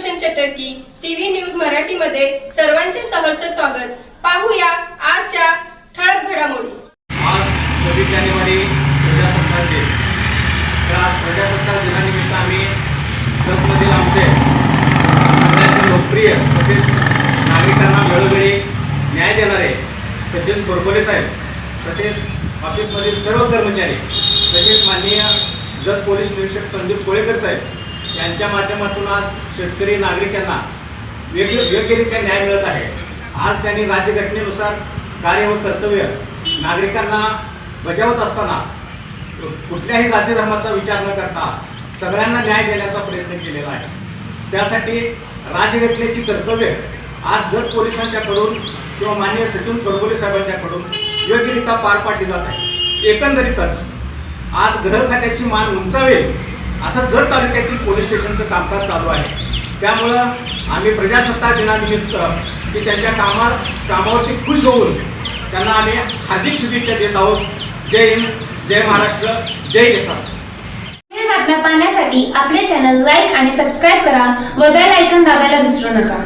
Sudarshan चटर्की TV news Marathi मध्ये सर्वांचे सहर्ष स्वागत। पाहूया आजच्या ठळक घडामोडी। आज 26 जानेवारी प्रजासत्ताक दिन। प्रजासत्ताक दिनानिमित्त आम्ही जगमधील आमचे सगळ्यांचे लोकप्रिय तसेच नागरिकांना वेळोवेळी न्याय देणारे सचिन थोरपले साहेब तसेच ऑफिसमधील सर्व कर्मचारी तसेच माननीय जत पोलीस निरीक्षक संदीप कोळेकर साहेब यांच्या माध्यमातून आज शेतकरी नागरिकांना योग्यरित्या न्याय मिळत आहे। आज त्यांनी राज्यघटनेनुसार कार्य व कर्तव्य नागरिकांना बजावत असताना कुठल्याही जाती धर्माचा विचार न करता सगळ्यांना न्याय देण्याचा प्रयत्न केलेला आहे। त्यासाठी राज्यघटनेची कर्तव्य आज जत पोलिसांच्याकडून किंवा माननीय सचिन थोरपले साहेबांच्याकडून योग्यरित्या पार पाडली जात आहे। एकंदरीतच आज गृह खात्याची मान उंचावेल असं जत तालुक्यातील पोलीस स्टेशनचं कामकाज चालू आहे। त्यामुळं आम्ही प्रजासत्ताक दिनानिमित्त की त्यांच्या कामावरती खुश होऊन त्यांना आम्ही हार्दिक शुभेच्छा देत आहोत। जय हिंद, जय महाराष्ट्र, जय किसान। बातम्या पाहण्यासाठी आपले चॅनल लाईक आणि सबस्क्राईब करा व बेल आयकॉन दाबायला विसरू नका।